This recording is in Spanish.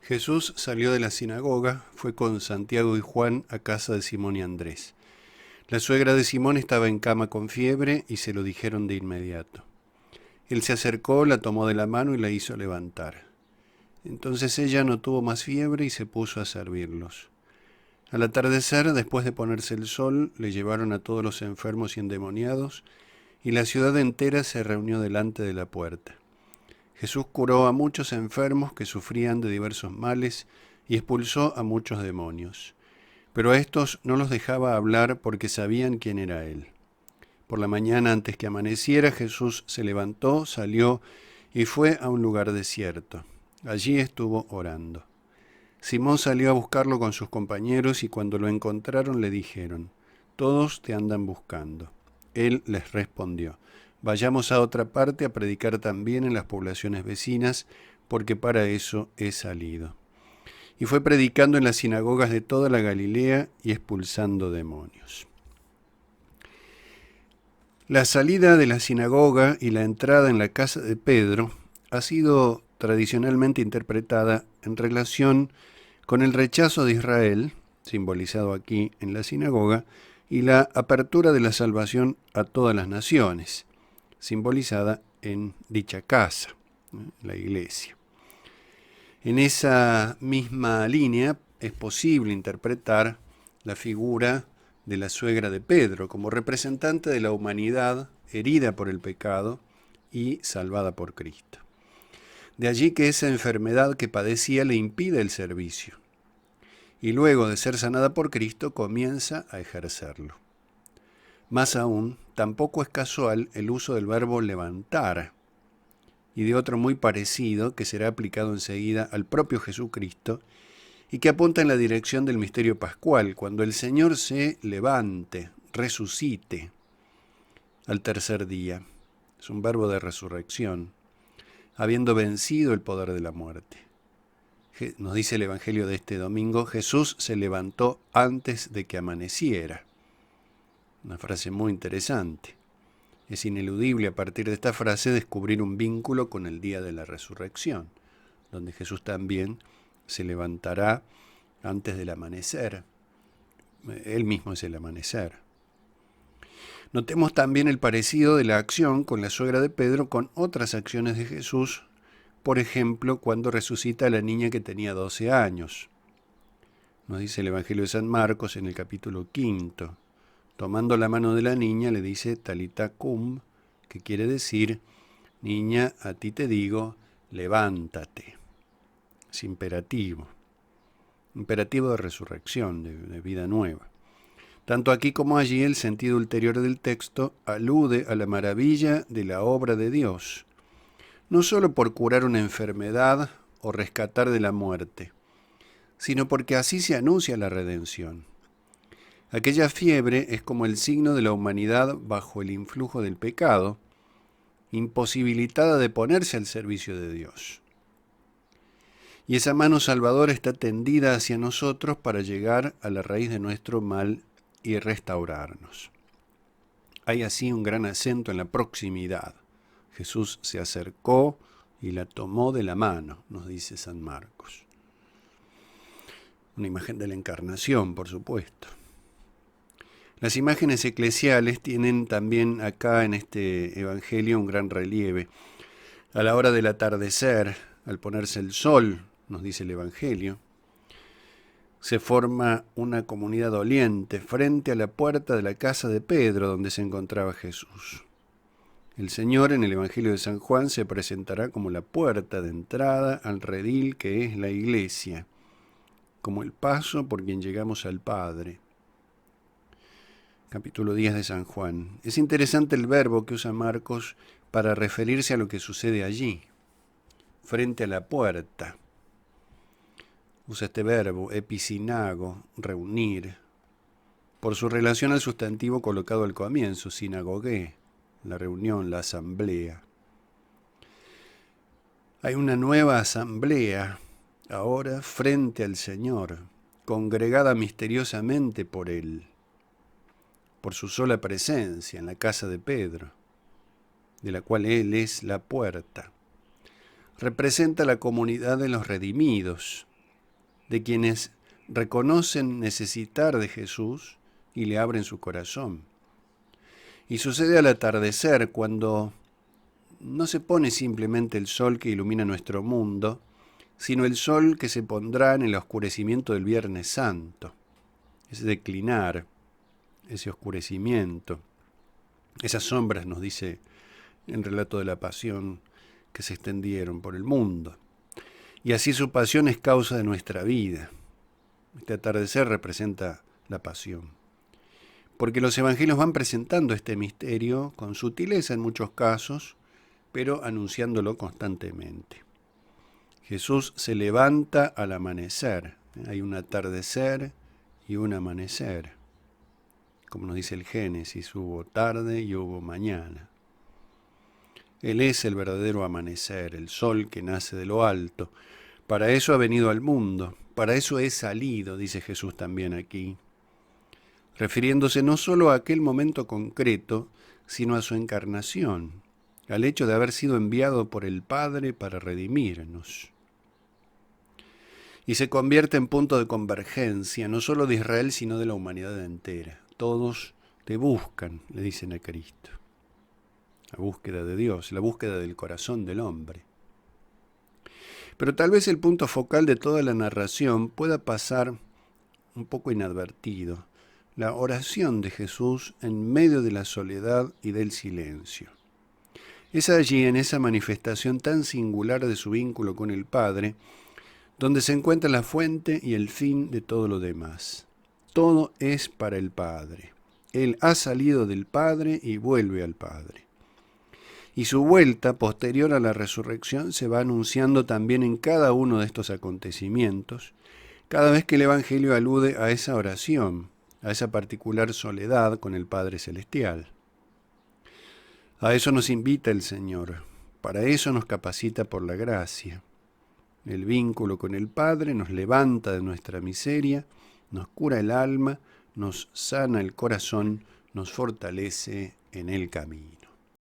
Jesús salió de la sinagoga, fue con Santiago y Juan a casa de Simón y Andrés. La suegra de Simón estaba en cama con fiebre y se lo dijeron de inmediato. Él se acercó, la tomó de la mano y la hizo levantar. Entonces ella no tuvo más fiebre y se puso a servirlos. Al atardecer, después de ponerse el sol, le llevaron a todos los enfermos y endemoniados, y la ciudad entera se reunió delante de la puerta. Jesús curó a muchos enfermos que sufrían de diversos males y expulsó a muchos demonios. Pero a estos no los dejaba hablar porque sabían quién era Él. Por la mañana, antes que amaneciera, Jesús se levantó, salió y fue a un lugar desierto. Allí estuvo orando. Simón salió a buscarlo con sus compañeros y cuando lo encontraron le dijeron: «Todos te andan buscando». Él les respondió: «Vayamos a otra parte a predicar también en las poblaciones vecinas, porque para eso he salido». Y fue predicando en las sinagogas de toda la Galilea y expulsando demonios. La salida de la sinagoga y la entrada en la casa de Pedro ha sido tradicionalmente interpretada en relación con el rechazo de Israel, simbolizado aquí en la sinagoga, y la apertura de la salvación a todas las naciones, simbolizada en dicha casa, la iglesia. En esa misma línea es posible interpretar la figura de la suegra de Pedro como representante de la humanidad herida por el pecado y salvada por Cristo. De allí que esa enfermedad que padecía le impide el servicio, y luego de ser sanada por Cristo comienza a ejercerlo. Más aún, tampoco es casual el uso del verbo levantar y de otro muy parecido que será aplicado enseguida al propio Jesucristo y que apunta en la dirección del misterio pascual, cuando el Señor se levante, resucite al tercer día. Es un verbo de resurrección, habiendo vencido el poder de la muerte. Nos dice el Evangelio de este domingo: Jesús se levantó antes de que amaneciera. Una frase muy interesante. Es ineludible a partir de esta frase descubrir un vínculo con el día de la resurrección, donde Jesús también se levantará antes del amanecer. Él mismo es el amanecer. Notemos también el parecido de la acción con la suegra de Pedro con otras acciones de Jesús, por ejemplo, cuando resucita a la niña que tenía 12 años. Nos dice el Evangelio de San Marcos en el capítulo 5. Tomando la mano de la niña le dice Talita cum, que quiere decir: niña, a ti te digo, levántate. Es imperativo de resurrección, de vida nueva. Tanto aquí como allí el sentido ulterior del texto alude a la maravilla de la obra de Dios, no solo por curar una enfermedad o rescatar de la muerte, sino porque así se anuncia la redención. Aquella fiebre es como el signo de la humanidad bajo el influjo del pecado, imposibilitada de ponerse al servicio de Dios. Y esa mano salvadora está tendida hacia nosotros para llegar a la raíz de nuestro mal y restaurarnos. Hay así un gran acento en la proximidad. Jesús se acercó y la tomó de la mano, nos dice San Marcos. Una imagen de la encarnación, por supuesto. Las imágenes eclesiales tienen también acá en este evangelio un gran relieve. A la hora del atardecer, al ponerse el sol, nos dice el evangelio, se forma una comunidad doliente frente a la puerta de la casa de Pedro donde se encontraba Jesús. El Señor en el Evangelio de San Juan se presentará como la puerta de entrada al redil que es la iglesia, como el paso por quien llegamos al Padre. Capítulo 10 de San Juan. Es interesante el verbo que usa Marcos para referirse a lo que sucede allí, frente a la puerta. Usa este verbo, episinago, reunir, por su relación al sustantivo colocado al comienzo, sinagogué, la reunión, la asamblea. Hay una nueva asamblea ahora frente al Señor, congregada misteriosamente por Él, por su sola presencia en la casa de Pedro, de la cual Él es la puerta. Representa la comunidad de los redimidos, de quienes reconocen necesitar de Jesús y le abren su corazón. Y sucede al atardecer, cuando no se pone simplemente el sol que ilumina nuestro mundo, sino el sol que se pondrá en el oscurecimiento del Viernes Santo, ese declinar, ese oscurecimiento, esas sombras, nos dice el relato de la pasión, que se extendieron por el mundo. Y así su pasión es causa de nuestra vida. Este atardecer representa la pasión. Porque los evangelios van presentando este misterio con sutileza en muchos casos, pero anunciándolo constantemente. Jesús se levanta al amanecer. Hay un atardecer y un amanecer. Como nos dice el Génesis, hubo tarde y hubo mañana. Él es el verdadero amanecer, el sol que nace de lo alto. Para eso ha venido al mundo, para eso he salido, dice Jesús también aquí, refiriéndose no solo a aquel momento concreto, sino a su encarnación, al hecho de haber sido enviado por el Padre para redimirnos. Y se convierte en punto de convergencia, no solo de Israel, sino de la humanidad entera. Todos te buscan, le dicen a Cristo. La búsqueda de Dios, la búsqueda del corazón del hombre. Pero tal vez el punto focal de toda la narración pueda pasar un poco inadvertido, la oración de Jesús en medio de la soledad y del silencio. Es allí, en esa manifestación tan singular de su vínculo con el Padre, donde se encuentra la fuente y el fin de todo lo demás. Todo es para el Padre. Él ha salido del Padre y vuelve al Padre. Y su vuelta, posterior a la resurrección, se va anunciando también en cada uno de estos acontecimientos, cada vez que el Evangelio alude a esa oración, a esa particular soledad con el Padre Celestial. A eso nos invita el Señor, para eso nos capacita por la gracia. El vínculo con el Padre nos levanta de nuestra miseria, nos cura el alma, nos sana el corazón, nos fortalece en el camino.